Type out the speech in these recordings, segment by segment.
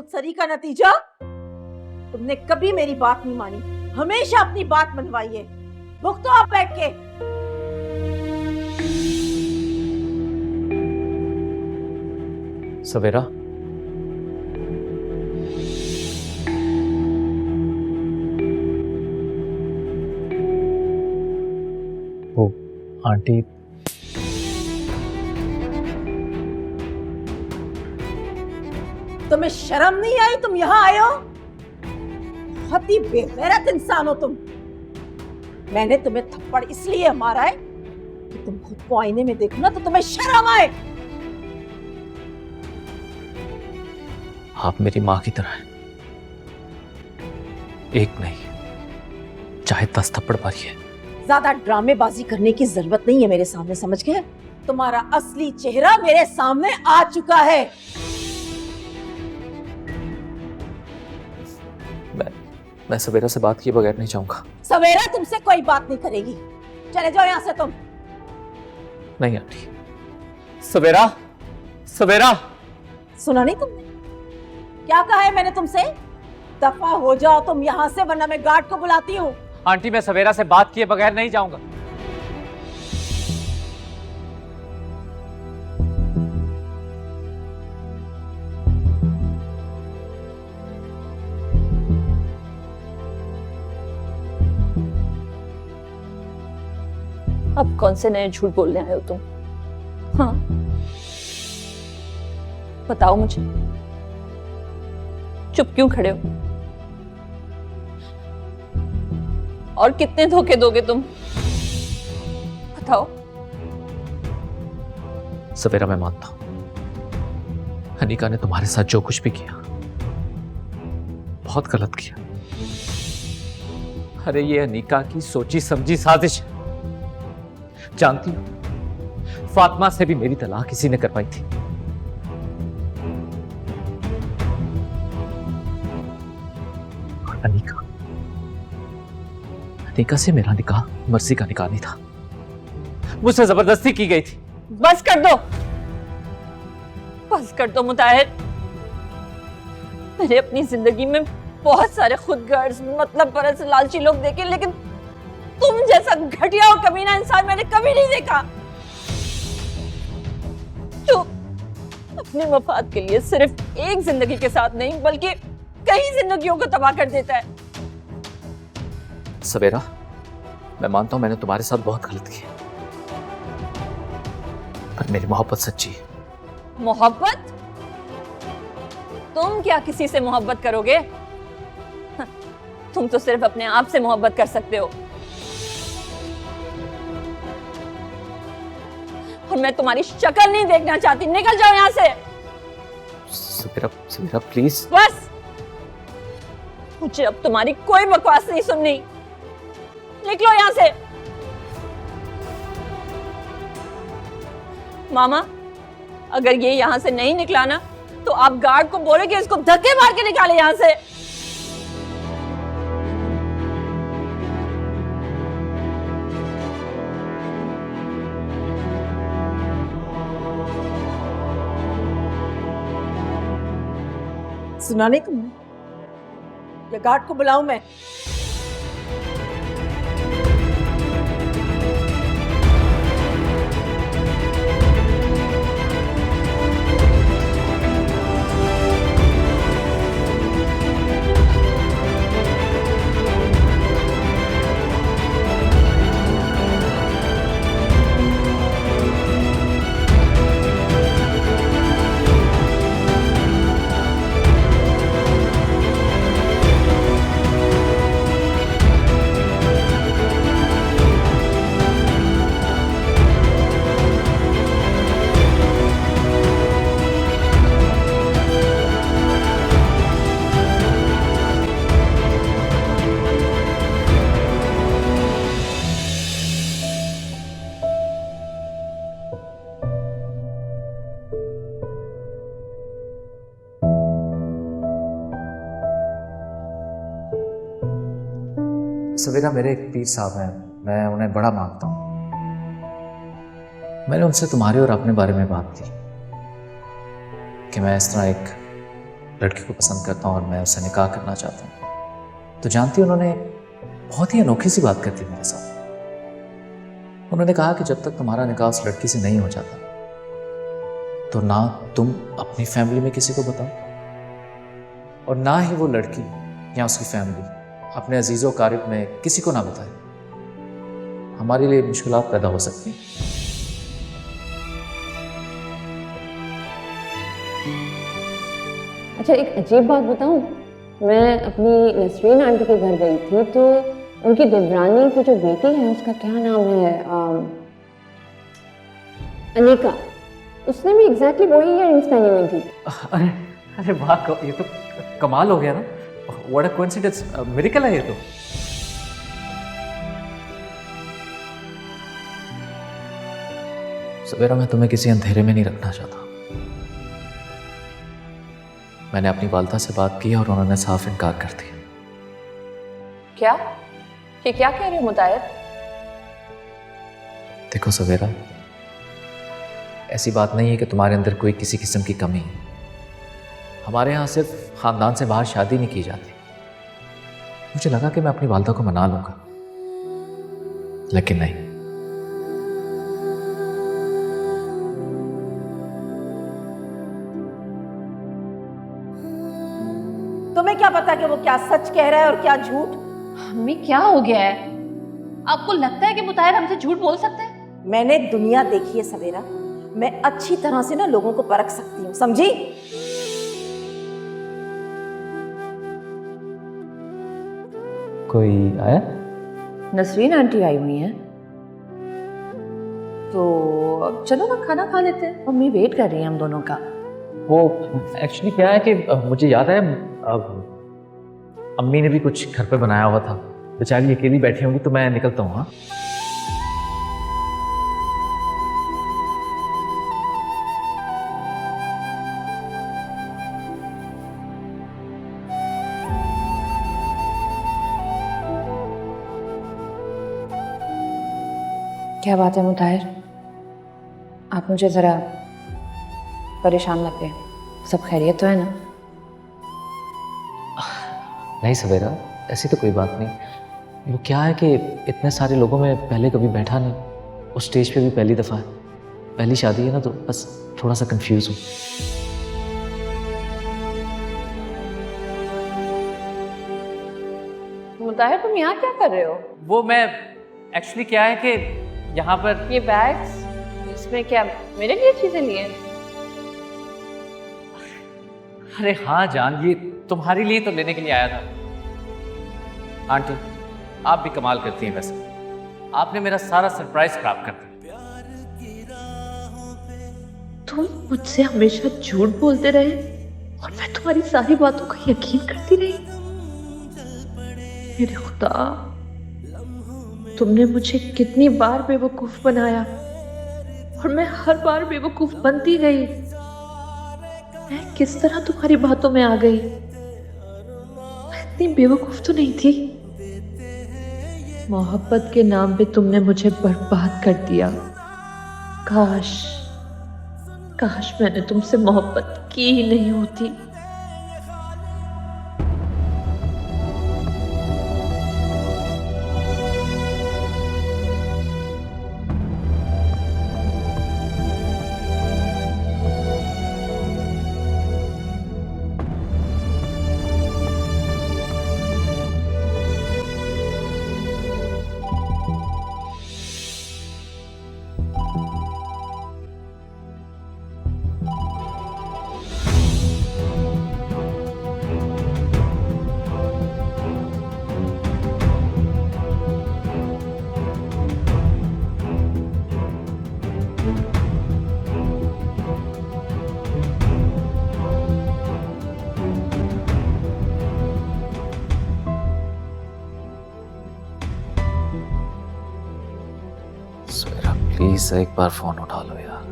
खुदसरी का नतीजा? तुमने कभी मेरी बात नहीं मानी, हमेशा अपनी बात मनवाई है। भुगतो आप बैठ के। सवेरा, वो आंटी तुम्हें शर्म नहीं आई? तुम यहाँ आए हो? बहुत ही बेगैरत इंसान हो तुम। मैंने तुम्हें थप्पड़ इसलिए मारा है कि तुम खुद को आईने में देखो ना तो तुम्हें शर्म आए। आप मेरी माँ की तरह हैं, एक नहीं चाहे 10 थप्पड़ मारिए। ज्यादा ड्रामेबाजी करने की जरूरत नहीं है मेरे सामने, समझ गए? तुम्हारा असली चेहरा मेरे सामने आ चुका है। मैं सवेरा से बात किए बगैर नहीं जाऊंगा। सवेरा तुमसे कोई बात नहीं करेगी, चले जाओ यहां से तुम। नहीं आंटी। सवेरा, सवेरा। सुना नहीं तुमने क्या कहा है मैंने तुमसे? दफा हो जाओ तुम यहां से, वरना मैं गार्ड को बुलाती हूँ। आंटी, मैं सवेरा से बात किए बगैर नहीं जाऊंगा। अब कौन से नए झूठ बोलने आए हो तुम? हाँ, बताओ मुझे, चुप क्यों खड़े हो? और कितने धोखे दोगे तुम? बताओ। सवेरा, मैं मानता हूं अनिका ने तुम्हारे साथ जो कुछ भी किया बहुत गलत किया। अरे ये अनिका की सोची समझी साजिश है। जानती हो, फातिमा से भी मेरी तलाक किसी ने करवाई थी। और अनिका से मेरा निकाह मर्जी का निकाह नहीं था, मुझसे जबरदस्ती की गई थी। बस कर दो, बस कर दो मुताहिर। मैंने अपनी जिंदगी में बहुत सारे खुदगर्ज, मतलब परस्त, लालची लोग देखे, लेकिन तुम जैसा घटिया और कमीना इंसान मैंने कभी नहीं देखा, जो अपने मफाद के लिए सिर्फ एक जिंदगी के साथ नहीं बल्कि कई जिंदगियों को तबाह कर देता है। सवेरा, मैं मानता हूं मैंने तुम्हारे साथ बहुत गलत किया, पर मेरी मोहब्बत सच्ची है। मोहब्बत? तुम क्या किसी से मोहब्बत करोगे? तुम तो सिर्फ अपने आप से मोहब्बत कर सकते हो, और मैं तुम्हारी शक्ल नहीं देखना चाहती। निकल जाओ यहाँ से। सवेरा, सवेरा प्लीज। बस, मुझे अब तुम्हारी कोई बकवास नहीं सुननी। निकलो यहाँ से। मामा, अगर ये यहाँ से नहीं निकला ना तो आप गार्ड को बोले कि इसको धक्के मार के निकाले यहाँ से। सुना नहीं तुमने? या गार्ड को बुलाऊं मैं? सवेरा, मेरे एक पीर साहब हैं, मैं उन्हें बड़ा मानता हूं। मैंने उनसे तुम्हारे और अपने बारे में बात की कि मैं इस तरह एक लड़की को पसंद करता हूँ और मैं उससे निकाह करना चाहता हूँ, तो जानती उन्होंने बहुत ही अनोखी सी बात कर दी मेरे साथ। उन्होंने कहा कि जब तक तुम्हारा निकाह उस लड़की से नहीं हो जाता तो ना तुम अपनी फैमिली में किसी को बताओ और ना ही वो लड़की या उसकी फैमिली अपने अजीज़ों कारिब में किसी को ना बताए। हमारे लिए मुश्किलात पैदा हो सकती हैं। अच्छा, एक अजीब बात बताऊं, मैं अपनी नसरीन आंटी के घर गई थी तो उनकी देवरानी की जो बेटी है उसका क्या नाम है, अनिका, उसने भी एग्जैक्टली वही ईयरिंग्स पहनी हुई थी। अरे अरे वाह, ये तो कमाल हो गया ना। व्हाट अ कोइंसिडेंस, मिरेकल है ये तो। सवेरा, मैं तुम्हें किसी अंधेरे में नहीं रखना चाहता। मैंने अपनी वालदा से बात की और उन्होंने साफ इनकार कर दिया। क्या? ये क्या कह रहे हो मुताहिर? देखो सवेरा, ऐसी बात नहीं है कि तुम्हारे अंदर कोई किसी किस्म की कमी है। हमारे यहाँ सिर्फ खानदान से बाहर शादी नहीं की जाती। मुझे लगा कि मैं अपनी वालदा को मना लूंगा, लेकिन नहीं। तुम्हें क्या पता कि वो क्या सच कह रहा है और क्या झूठ? अम्मी क्या हो गया है? आपको लगता है कि मुताहिर हमसे झूठ बोल सकते हैं? मैंने दुनिया देखी है सवेरा, मैं अच्छी तरह से ना लोगों को परख सकती हूँ, समझी? कोई आया? नसरीन आंटी आई हुई हैं, तो अब चलो ना खाना खा लेते हैं। मम्मी वेट कर रही है हम दोनों का। वो एक्चुअली क्या है कि मुझे याद है अम्मी ने भी कुछ घर पे बनाया हुआ था। बेचारी अकेली बैठी होंगी तो मैं निकलता हूँ। हाँ, क्या बात है मुताहिर, आप मुझे ज़रा परेशान लग गए। सब खैरियत तो है ना? नहीं सवेरा, ऐसी तो कोई बात नहीं। वो क्या है कि इतने सारे लोगों में पहले कभी बैठा नहीं, उस स्टेज पे भी पहली दफ़ा है, पहली शादी है ना, तो बस थोड़ा सा कंफ्यूज हूँ। मुताहिर, तुम यहाँ क्या कर रहे हो? वो मैं एक्चुअली क्या है कि यहाँ पर ये बैग्स, इसमें क्या मेरे लिए चीज़ें लिए हैं? अरे हाँ जान, ये तुम्हारे लिए तो लेने के लिए आया था। आंटी, आप भी कमाल करती हैं वैसे। आपने मेरा सारा सरप्राइज खराब कर दिया। तुम मुझसे हमेशा झूठ बोलते रहे और मैं तुम्हारी सारी बातों का यकीन करती रही। मेरे खुदा, तुमने मुझे कितनी बार बेवकूफ बनाया और मैं हर बार बेवकूफ बनती गई। मैं किस तरह तुम्हारी बातों में आ गई? मैं इतनी बेवकूफ तो नहीं थी। मोहब्बत के नाम पे तुमने मुझे बर्बाद कर दिया। काश काश मैंने तुमसे मोहब्बत की ही नहीं होती। सवेरा प्लीज एक बार फोन उठा लो यार।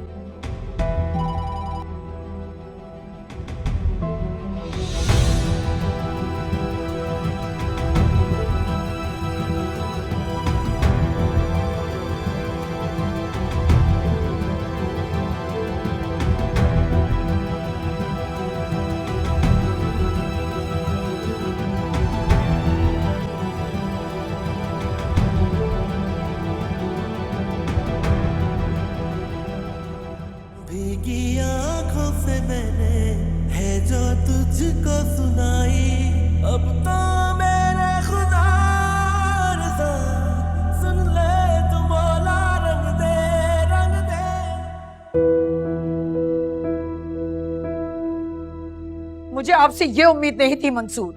मुझे आपसे ये उम्मीद नहीं थी मंसूर।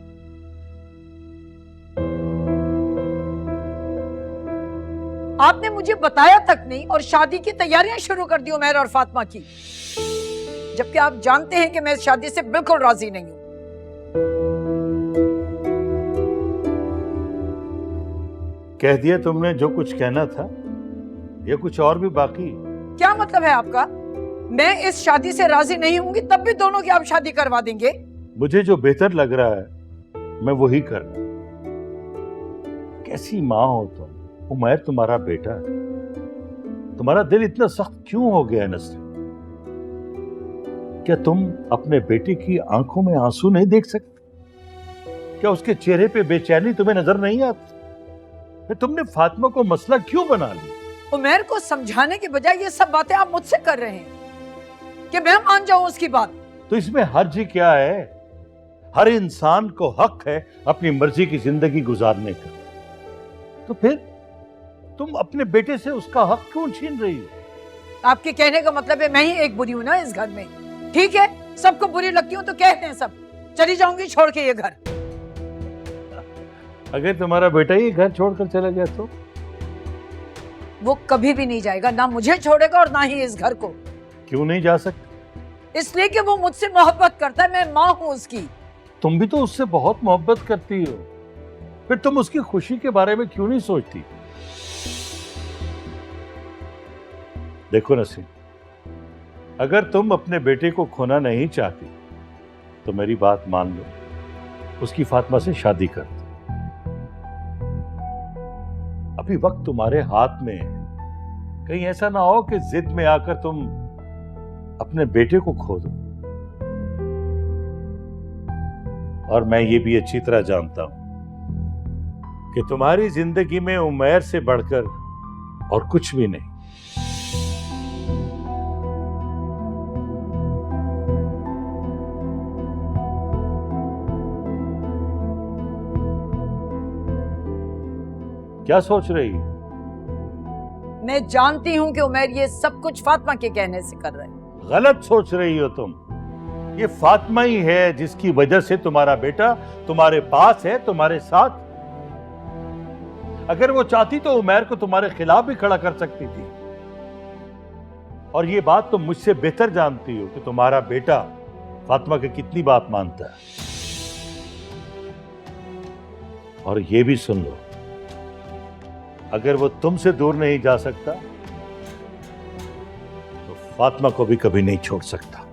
आपने मुझे बताया तक नहीं और शादी की तैयारियां शुरू कर दी उमैर और फातिमा की, जबकि आप जानते हैं कि मैं इस शादी से बिल्कुल राजी नहीं हूं। कह दिया तुमने जो कुछ कहना था, या कुछ और भी बाकी? क्या मतलब है आपका? मैं इस शादी से राजी नहीं होंगी तब भी दोनों की आप शादी करवा देंगे? मुझे जो बेहतर लग रहा है मैं वही कर रहा हूं। कैसी माँ हो तुम? उमैर तुम्हारा बेटा है, तुम्हारा दिल इतना सख्त क्यों हो गया है नसरीन? क्या तुम अपने बेटे की आंखों में आंसू नहीं देख सकते? क्या उसके चेहरे पे बेचैनी तुम्हें नजर नहीं आती? फिर तुमने फातिमा को मसला क्यों बना लिया? उमैर को समझाने के बजाय ये सब बातें आप मुझसे कर रहे हैं कि मैं मान जाऊं उसकी बात। तो इसमें हर्ज ही क्या है? हर इंसान को हक है अपनी मर्जी की जिंदगी गुजारने का। तो फिर तुम अपने बेटे से उसका हक क्यों छीन रही हो? आपके कहने का मतलब है मैं ही एक बुरी हूं ना इस घर में? ठीक है, सबको बुरी लगती हूं तो कहते हैं सब। चली जाऊंगी छोड़ के ये घर। अगर तुम्हारा बेटा ही घर छोड़कर चला गया तो? वो कभी भी नहीं जाएगा, ना मुझे छोड़ेगा और ना ही इस घर को। क्यों नहीं जा सकते? इसलिए कि वो मुझसे मोहब्बत करता है, मैं माँ हूं उसकी। तुम भी तो उससे बहुत मोहब्बत करती हो, फिर तुम उसकी खुशी के बारे में क्यों नहीं सोचती? देखो नसीम, अगर तुम अपने बेटे को खोना नहीं चाहती तो मेरी बात मान लो, उसकी फातिमा से शादी कर दो। अभी वक्त तुम्हारे हाथ में है, कहीं ऐसा ना हो कि जिद में आकर तुम अपने बेटे को खो दो। और मैं ये भी अच्छी तरह जानता हूं कि तुम्हारी जिंदगी में उमैर से बढ़कर और कुछ भी नहीं। क्या सोच रही? मैं जानती हूं कि उमैर ये सब कुछ फातिमा के कहने से कर रहा है। गलत सोच रही हो तुम। ये फातिमा ही है जिसकी वजह से तुम्हारा बेटा तुम्हारे पास है, तुम्हारे साथ। अगर वो चाहती तो उमैर को तुम्हारे खिलाफ भी खड़ा कर सकती थी। और ये बात तुम मुझसे बेहतर जानती हो कि तुम्हारा बेटा फातिमा की कितनी बात मानता है। और ये भी सुन लो, अगर वो तुमसे दूर नहीं जा सकता तो फातिमा को भी कभी नहीं छोड़ सकता।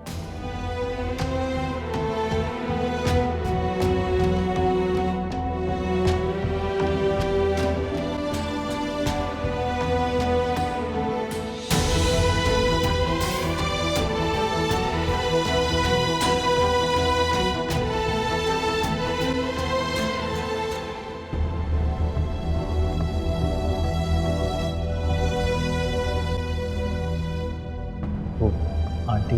आंटी,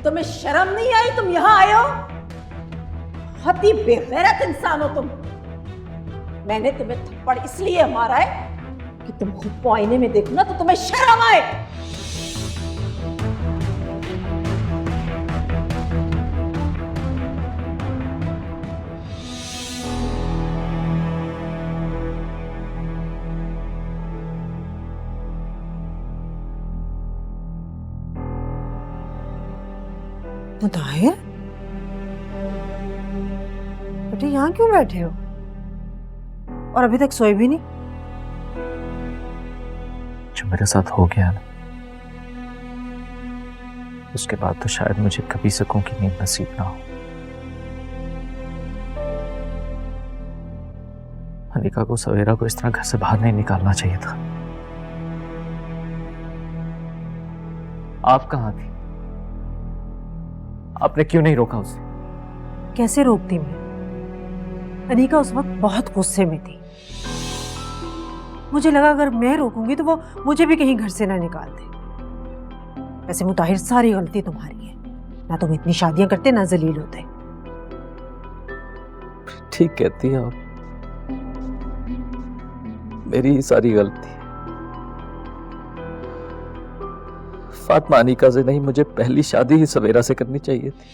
तुम्हें शर्म नहीं आई? तुम यहां आए हो? बहुत ही बेगैरत इंसान हो तुम। मैंने तुम्हें थप्पड़ इसलिए मारा है कि तुम खुद को आईने में देखो ना तो तुम्हें शर्म आए। मुताहिर, बेटे यहाँ क्यों बैठे हो और अभी तक सोए भी नहीं? जो मेरे साथ हो गया ना, उसके बाद तो शायद मुझे कभी सुकून की नींद नसीब ना हो। अनिका को सवेरा को इस तरह घर से बाहर नहीं निकालना चाहिए था। आप कहां थी? आपने क्यों नहीं रोका उसे? कैसे रोकती मैं? अनिका उस वक्त बहुत गुस्से में थी। मुझे लगा अगर मैं रोकूंगी तो वो मुझे भी कहीं घर से ना निकाल दे। वैसे मुताहिर, सारी गलती तुम्हारी है। ना तुम इतनी शादियां करते ना जलील होते। ठीक कहती हैं आप, मेरी ही सारी गलती है। फातिमा अनीका से नहीं, मुझे पहली शादी ही सवेरा से करनी चाहिए थी।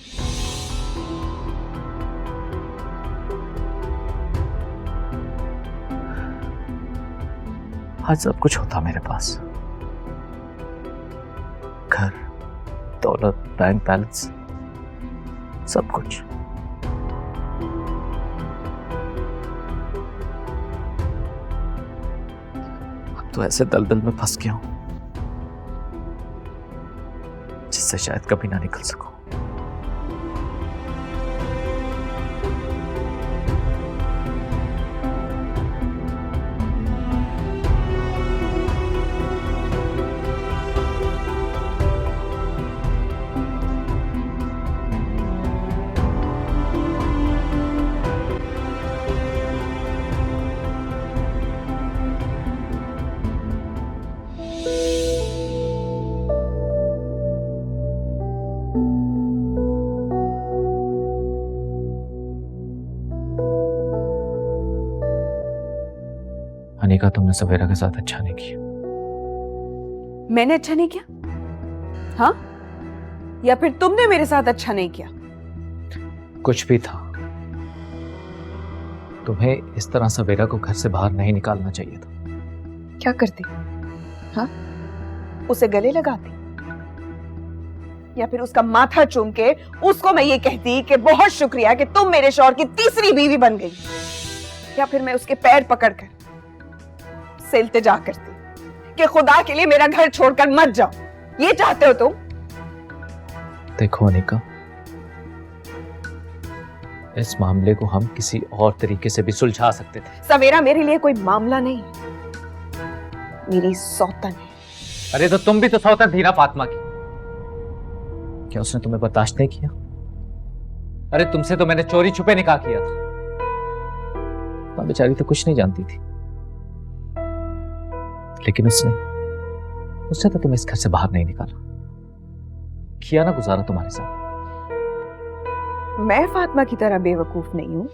आज सब कुछ होता मेरे पास, घर, दौलत, बैंक बैलेंस, सब कुछ। अब तो ऐसे दलदल में फंस गया हूं जिससे शायद कभी ना निकल सकूं। अनीका, तुमने सवेरा के साथ अच्छा नहीं किया। मैंने अच्छा नहीं किया? हाँ, या फिर तुमने मेरे साथ अच्छा नहीं किया? कुछ भी था, तुम्हें इस तरह सवेरा को घर से बाहर नहीं निकालना चाहिए था। क्या करती? हाँ, उसे गले लगाती, या फिर उसका माथा चूम के उसको मैं ये कहती कि बहुत शुक्रिया कि तुम मेरे शौहर की तीसरी बीवी बन गई, या फिर मैं उसके पैर पकड़कर से इल्तिजा करती कि खुदा के लिए मेरा घर छोड़कर मत जाओ। ये चाहते हो तुम? देखो अनीका, इस मामले को हम किसी और तरीके से भी सुलझा सकते थे। सवेरा मेरे लिए कोई मामला नहीं है, मेरी सौतन है। अरे तो तुम भी तो सौतन थी ना फातिमा की। क्या उसने तुम्हें बर्दाश्त नहीं किया? अरे तुमसे तो मैंने चोरी छुपे निकाह किया था। वह बेचारी तो कुछ नहीं जानती थी, लेकिन उसने तो तुम्हें इस घर से बाहर नहीं निकाला, किया ना गुजारा तुम्हारे साथ। मैं फातिमा की तरह बेवकूफ नहीं हूं।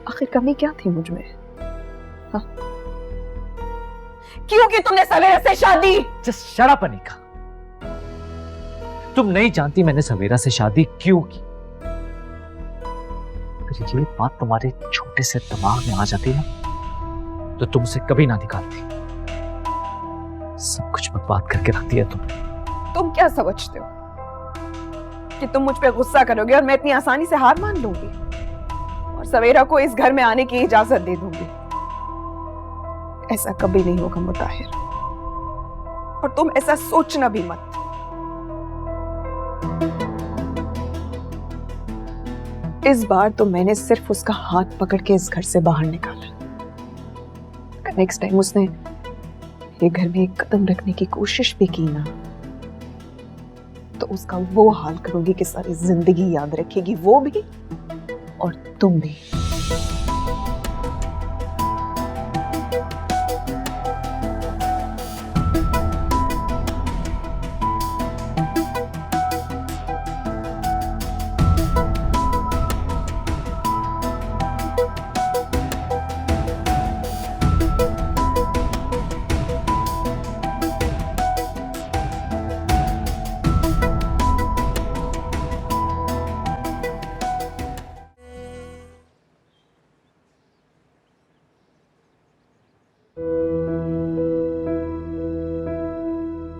आखिर कमी क्या थी मुझ में? हाँ? क्यों की तुमने सवेरा से शादी? जस्ट शट अप अनीका, तुम नहीं जानती मैंने सवेरा से शादी क्यों की। अगर ये बात तुम्हारे छोटे से दिमाग में आ जाती है तो तुम उसे कभी ना निकालती। सब कुछ बर्बाद करके रख दिया तुम क्या समझते हो कि तुम मुझ पे गुस्सा करोगे और मैं इतनी आसानी से हार मान लूंगी और सवेरा को इस घर में आने की इजाजत दे दूंगी? ऐसा कभी नहीं होगा मुताहिर, और तुम ऐसा सोचना भी मत। इस बार तो मैंने सिर्फ उसका हाथ पकड़ के इस घर से बाहर निकाला। नेक्स्ट टाइम उसने ये घर में एक कदम रखने की कोशिश भी की ना, तो उसका वो हाल करूंगी कि सारी जिंदगी याद रखेगी, वो भी और तुम भी।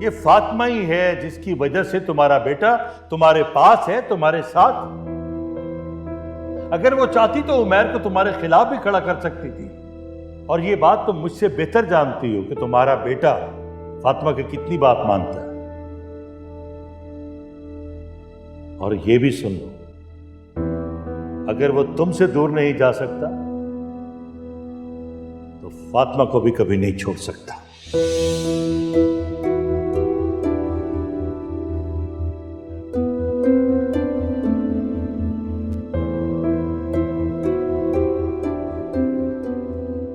ये फातिमा ही है जिसकी वजह से तुम्हारा बेटा तुम्हारे पास है, तुम्हारे साथ। अगर वो चाहती तो उमैर को तुम्हारे खिलाफ भी खड़ा कर सकती थी, और ये बात तुम मुझसे बेहतर जानती हो कि तुम्हारा बेटा फातिमा की कितनी बात मानता है। और ये भी सुन लो, अगर वो तुमसे दूर नहीं जा सकता तो फातिमा को भी कभी नहीं छोड़ सकता।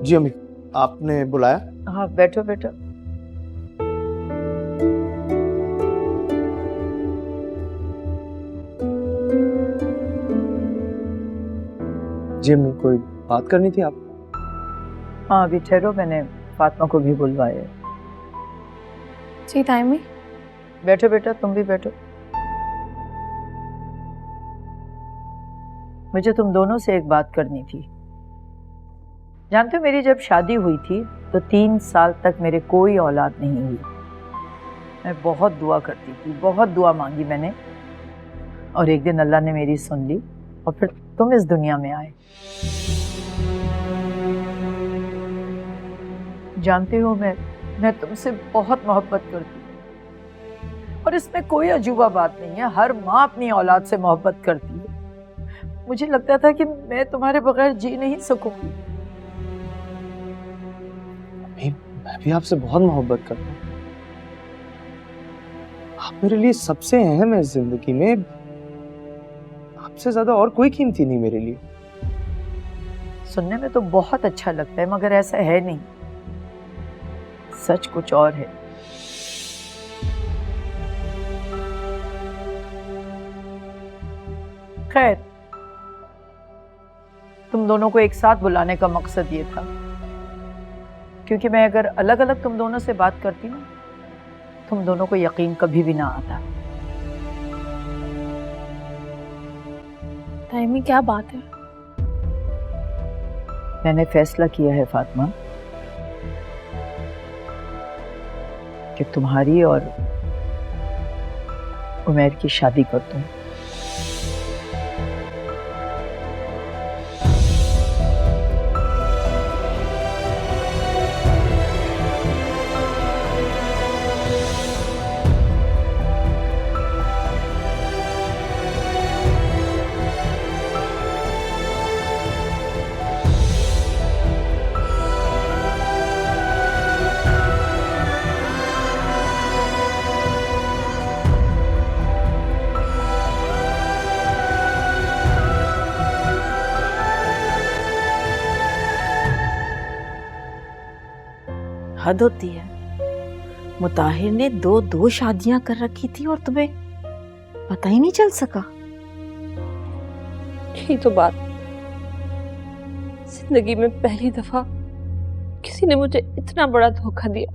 जी अम्मी, आपने बुलाया? हाँ, बैठो बैठो। जी अम्मी, कोई बात करनी थी आप? हाँ, अभी ठहरो, मैंने फातिमा को भी बुलवाया। जी तायमी। बैठो बेटा, तुम भी बैठो। मुझे तुम दोनों से एक बात करनी थी। जानते हो, मेरी जब शादी हुई थी तो 3 साल तक मेरे कोई औलाद नहीं हुई। मैं बहुत दुआ करती थी, बहुत दुआ मांगी मैंने, और एक दिन अल्लाह ने मेरी सुन ली और फिर तुम इस दुनिया में आए। जानते हो, मैं तुमसे बहुत मोहब्बत करती हूँ और इसमें कोई अजूबा बात नहीं है। हर माँ अपनी औलाद से मोहब्बत करती है। मुझे लगता था कि मैं तुम्हारे बगैर जी नहीं सकूंगी। मैं भी आपसे बहुत मोहब्बत करता हूँ। आप मेरे लिए सबसे अहम है जिंदगी में। आपसे ज्यादा और कोई कीमती नहीं मेरे लिए। सुनने में तो बहुत अच्छा लगता है, मगर ऐसा है नहीं। सच कुछ और है। खैर, तुम दोनों को एक साथ बुलाने का मकसद ये था, क्योंकि मैं अगर अलग अलग तुम दोनों से बात करती ना, तुम दोनों को यकीन कभी भी ना आता। तायमी क्या बात है? मैंने फैसला किया है फातिमा कि तुम्हारी और उमैर की शादी कर दूं। हद होती है। मुताहिर ने दो शादियां कर रखी थी और तुम्हें पता ही नहीं चल सका। यही तो बात, जिंदगी में पहली दफा किसी ने मुझे इतना बड़ा धोखा दिया,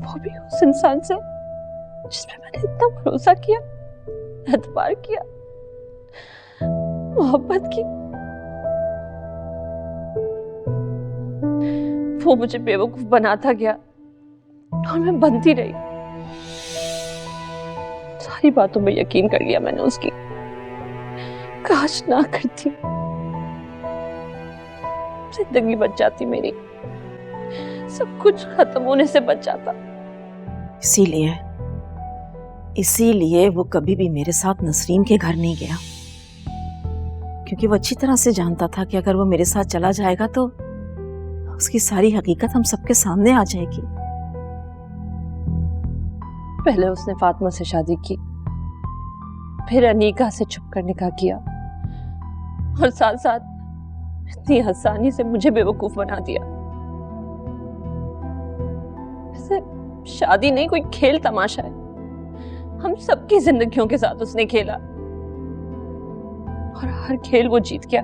वो भी उस इंसान से जिसपे मैंने इतना भरोसा किया, एतबार किया, मोहब्बत की। वो मुझे बेवकूफ बनाता गया और मैं बनती रही। सारी बातों में यकीन कर लिया मैंने उसकी। काश ना करती, जिंदगी बच जाती मेरी, सब कुछ खत्म होने से बच जाता। इसीलिए वो कभी भी मेरे साथ नसरीन के घर नहीं गया, क्योंकि वो अच्छी तरह से जानता था कि अगर वो मेरे साथ चला जाएगा तो उसकी सारी हकीकत हम सबके सामने आ जाएगी। पहले उसने फातिमा से शादी की, फिर अनीका से छुप कर निकाह किया और साथ साथ इतनी आसानी से मुझे बेवकूफ बना दिया। वैसे शादी नहीं, कोई खेल तमाशा है। हम सबकी जिंदगियों के साथ उसने खेला और हर खेल वो जीत गया।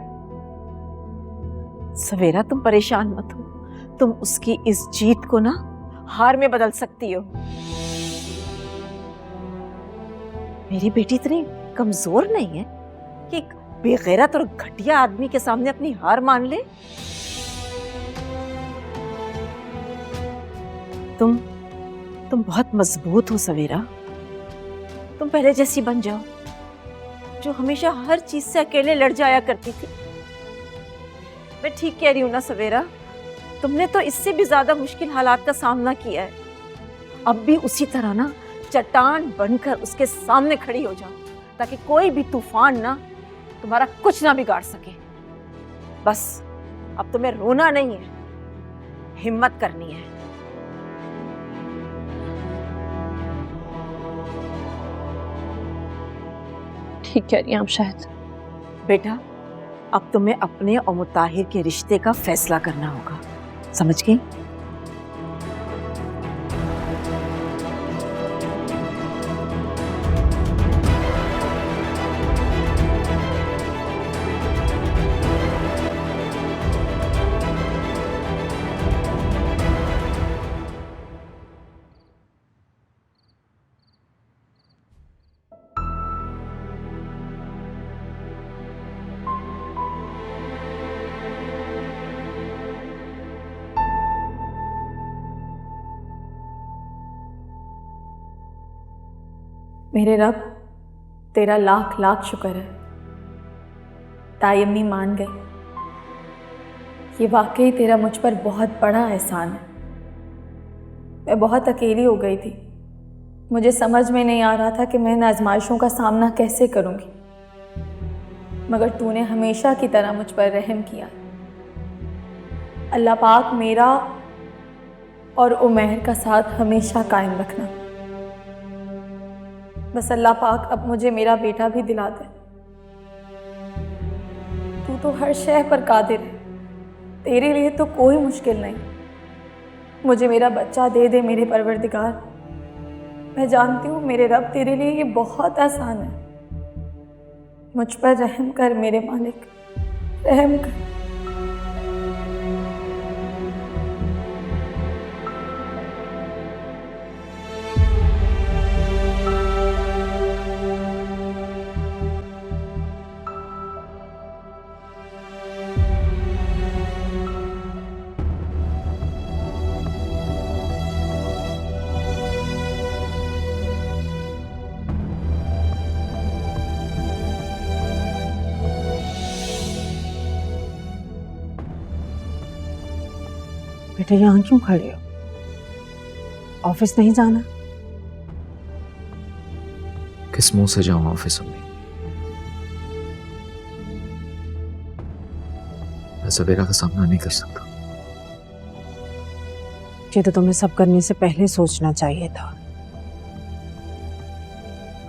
सवेरा, तुम परेशान मत हो। तुम उसकी इस जीत को ना हार में बदल सकती हो। मेरी बेटी इतनी कमजोर नहीं है कि एक बेगैरत और घटिया आदमी के सामने अपनी हार मान ले। तुम बहुत मजबूत हो सवेरा। तुम पहले जैसी बन जाओ, जो हमेशा हर चीज से अकेले लड़ जाया करती थी। मैं ठीक कह रही हूं ना सवेरा? तुमने तो इससे भी ज्यादा मुश्किल हालात का सामना किया है। अब भी उसी तरह ना चट्टान बनकर उसके सामने खड़ी हो जाओ, ताकि कोई भी तूफान ना तुम्हारा कुछ ना बिगाड़ सके। बस अब तुम्हें रोना नहीं है, हिम्मत करनी है। ठीक कह रही हैं आप शायद। बेटा, अब तुम्हें अपने और मुताहिर के रिश्ते का फैसला करना होगा, समझ गई? मेरे रब, तेरा लाख लाख शुक्र है, ताई अम्मी मान गई। ये वाकई तेरा मुझ पर बहुत बड़ा एहसान है। मैं बहुत अकेली हो गई थी, मुझे समझ में नहीं आ रहा था कि मैं इन आजमाइशों का सामना कैसे करूंगी, मगर तूने हमेशा की तरह मुझ पर रहम किया। अल्लाह पाक मेरा और उमैर का साथ हमेशा कायम रखना। बस अल्लाह पाक अब मुझे मेरा बेटा भी दिला दे। तू तो हर शय पर कादिर है, तेरे लिए तो कोई मुश्किल नहीं। मुझे मेरा बच्चा दे दे मेरे परवरदिगार। मैं जानती हूँ मेरे रब, तेरे लिए ये बहुत आसान है। मुझ पर रहम कर मेरे मालिक, रहम कर। बेटा यहाँ क्यों खड़े हो? ऑफिस नहीं जाना? किस मुंह से जाऊं ऑफिस अम्मी? मैं सवेरा का सामना नहीं कर सकता। ये तो तुम्हें सब करने से पहले सोचना चाहिए था।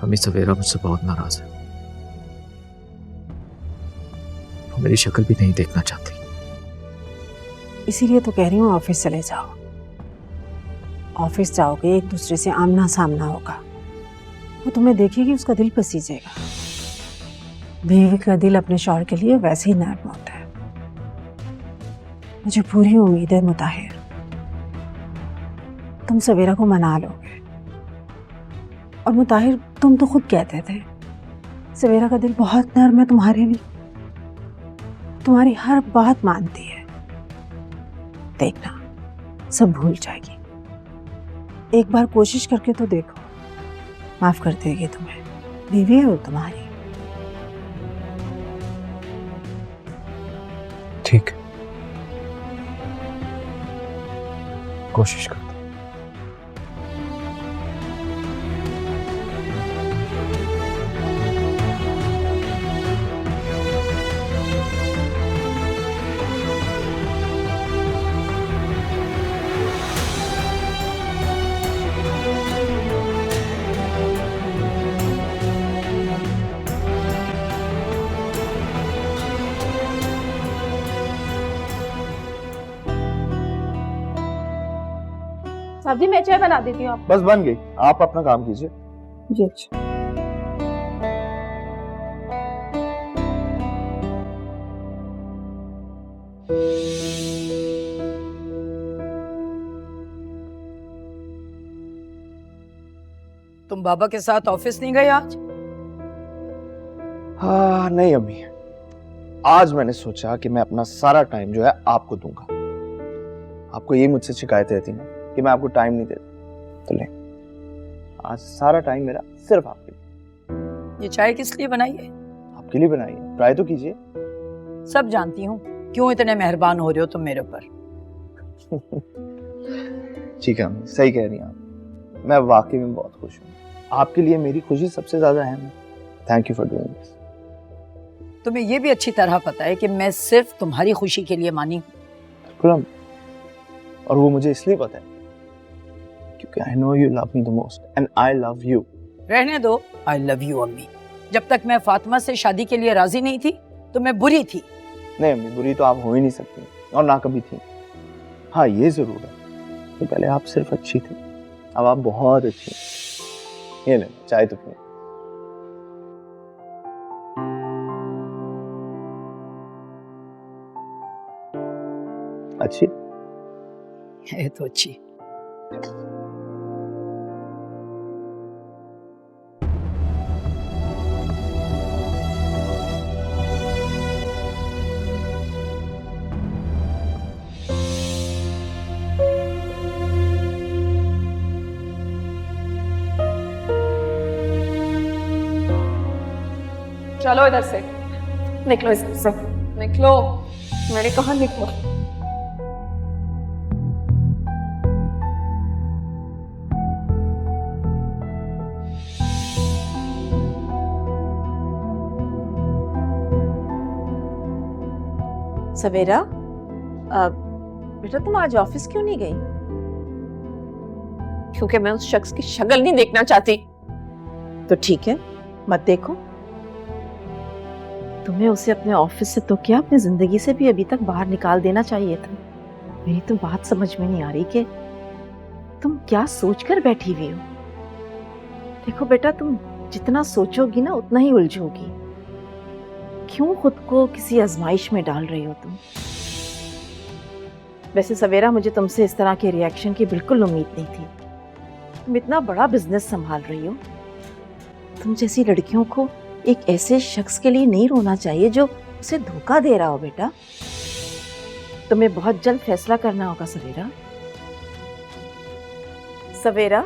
अम्मी सवेरा मुझसे बहुत नाराज है, वो मेरी शक्ल भी नहीं देखना चाहती। इसीलिए तो कह रही हूँ ऑफिस चले जाओ। ऑफिस जाओगे, एक दूसरे से आमना सामना होगा, वो तुम्हें देखेगी, उसका दिल पसीजेगा। बीवी का दिल अपने शौहर के लिए वैसे ही नर्म होता है। मुझे पूरी उम्मीद है मुताहिर, तुम सवेरा को मना लोगे। और मुताहिर, तुम तो खुद कहते थे सवेरा का दिल बहुत नर्म है तुम्हारे लिए, तुम्हारी हर बात मानती है। देखना सब भूल जाएगी। एक बार कोशिश करके तो देखो, माफ कर देगी तुम्हें। बीवी है वो तुम्हारी। ठीक, कोशिश करता हूं। साहब जी, मैं चाय बना देती हूँ आपको। बस बन गई, आप अपना काम कीजिए। जी अच्छा। तुम बाबा के साथ ऑफिस नहीं गए आज? हाँ नहीं अम्मी, आज मैंने सोचा कि मैं अपना सारा टाइम जो है आपको दूंगा। आपको ये मुझसे शिकायत रहती ना कि मैं आपको टाइम नहीं देता, तो ले आज सारा टाइम मेरा सिर्फ आपके लिए। ये चाय किस लिए बनाई है? आपके लिए बनाई है, ट्राई तो कीजिए। सब जानती हूँ क्यों इतने मेहरबान हो रहे हो तुम मेरे ऊपर। ठीक है अम्मी, सही कह रही हैं आप। मैं वाकई में बहुत खुश हूँ। आपके लिए मेरी खुशी सबसे ज्यादा अहम है। Thank you for doing this. तुम्हें ये भी अच्छी तरह पता है कि मैं सिर्फ तुम्हारी खुशी के लिए मानी हूँ। बिल्कुल अम्मी, और वो मुझे इसलिए पता है क्योंकि I know you love me the most and I love you. रहने दो, आई लव यू अम्मी। जब तक मैं फातिमा से शादी के लिए राजी नहीं थी तो मैं बुरी थी। नहीं अम्मी, बुरी तो आप हो ही नहीं सकती और ना कभी थी। हाँ ये जरूर है कि पहले आप सिर्फ अच्छी थी, अब आप बहुत अच्छी हैं। ये ले चाय तो पिए। अच्छी है तो अच्छी। चलो इधर से, निकलो इधर से, निकलो, मैंने कहा निकलो। सवेरा, बेटा तुम आज ऑफिस क्यों नहीं गई? क्योंकि मैं उस शख्स की शक्ल नहीं देखना चाहती। तो ठीक है, मत देखो। तुम्हें उसे अपने ऑफिस से तो क्या, अपनी जिंदगी से भी अभी तक बाहर निकाल देना चाहिए था। मेरी तो बात समझ में नहीं आ रही कि तुम क्या सोचकर बैठी हुई हो। देखो बेटा, तुम जितना सोचोगी ना उतना ही उलझोगी। क्यों खुद को किसी आजमाइश में डाल रही हो तुम? वैसे सवेरा, मुझे तुमसे इस तरह के रिएक्शन की बिल्कुल उम्मीद नहीं थी। तुम इतना बड़ा बिजनेस संभाल रही हो। तुम जैसी लड़कियों को एक ऐसे शख्स के लिए नहीं रोना चाहिए जो उसे धोखा दे रहा हो। बेटा, तुम्हें बहुत जल्द फैसला करना होगा सवेरा। सवेरा,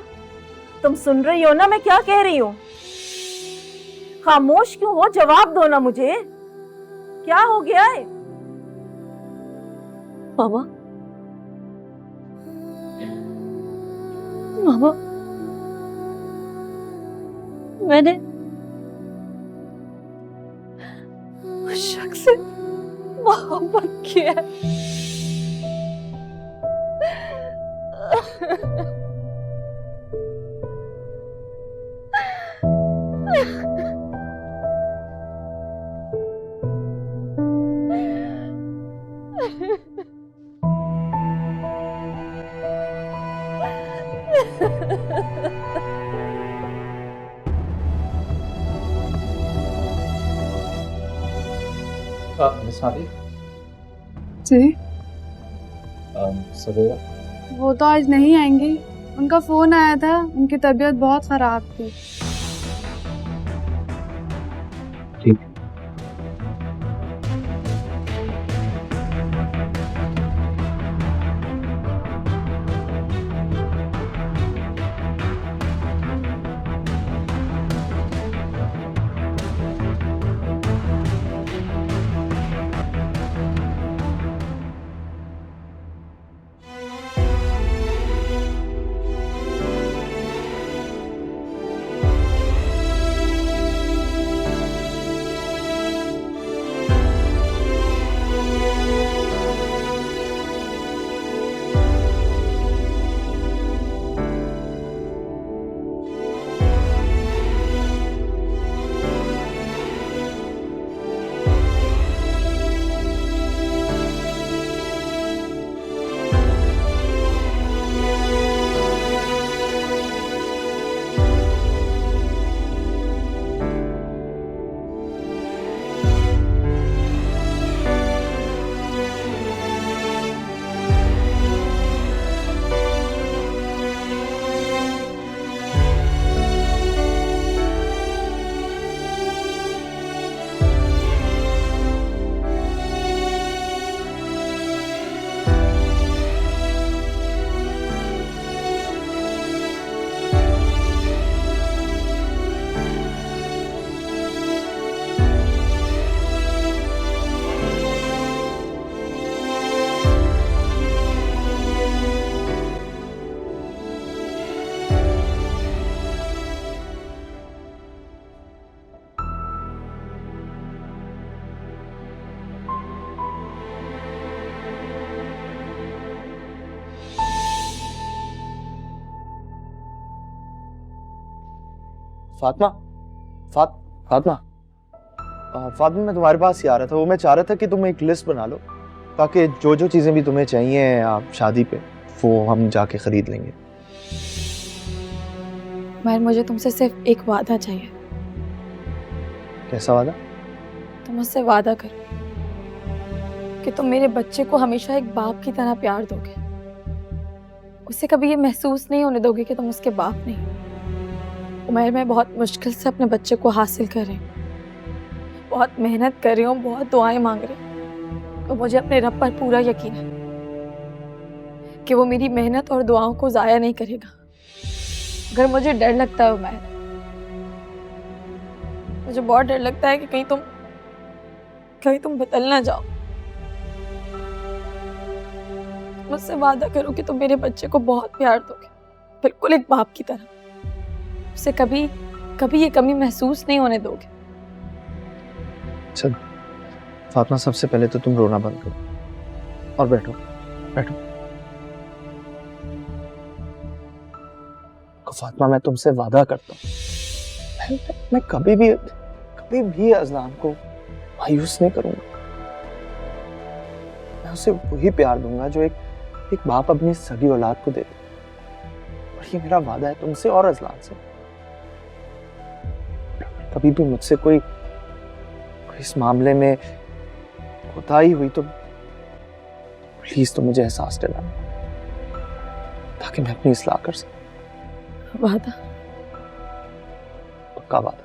तुम सुन रही हो ना मैं क्या कह रही हूँ? खामोश क्यों हो? जवाब दो ना मुझे। क्या हो गया है? मामा, मामा, मैंने उस शख्स से मोहब्बत किया है। मिस मादी, जी, सवेरा वो तो आज नहीं आएंगे। उनका फोन आया था, उनकी तबीयत बहुत खराब थी। ठीक। फातिमा, फातिमा, फातिमा, मैं तुम्हारे पास ही आ रहा था। वो मैं चाह रहा था कि तुम एक लिस्ट बना लो ताकि जो जो चीज़ें भी तुम्हें चाहिए आप शादी पे, वो हम जाके खरीद लेंगे। मगर मुझे तुमसे सिर्फ एक वादा चाहिए। कैसा वादा? तुम मुझसे वादा करो कि तुम मेरे बच्चे को हमेशा एक बाप की तरह प्यार दोगे। उसे कभी ये महसूस नहीं होने दोगे कि तुम उसके बाप नहीं। उमर, मैं बहुत मुश्किल से अपने बच्चे को हासिल कर रही हूँ, बहुत मेहनत कर रही हूँ, बहुत दुआएं मांग रही हूँ। तो मुझे अपने रब पर पूरा यकीन है कि वो मेरी मेहनत और दुआओं को ज़ाया नहीं करेगा। अगर मुझे डर लगता है उमर, मुझे बहुत डर लगता है कि कहीं तुम बदल ना जाओ। मुझसे वादा करो कि तुम मेरे बच्चे को बहुत प्यार दोगे, बिल्कुल एक बाप की तरह। उसे कभी कभी ये कमी महसूस नहीं होने दोगे। चल फातिमा, सबसे पहले तो तुम रोना बंद करो और बैठो बैठो। फातिमा, मैं तुमसे वादा करता हूँ मैं कभी भी अजलान को मायूस नहीं करूंगा। मैं उसे वही प्यार दूंगा जो एक बाप अपनी सगी औलाद को देता। और ये मेरा वादा है तुमसे और अजलान से। कभी भी मुझसे कोई इस मामले में कोताही हुई तो प्लीज तुम मुझे एहसास दिलाना, ताकि मैं अपनी इस्लाह कर सकूं। वादा? पक्का वादा।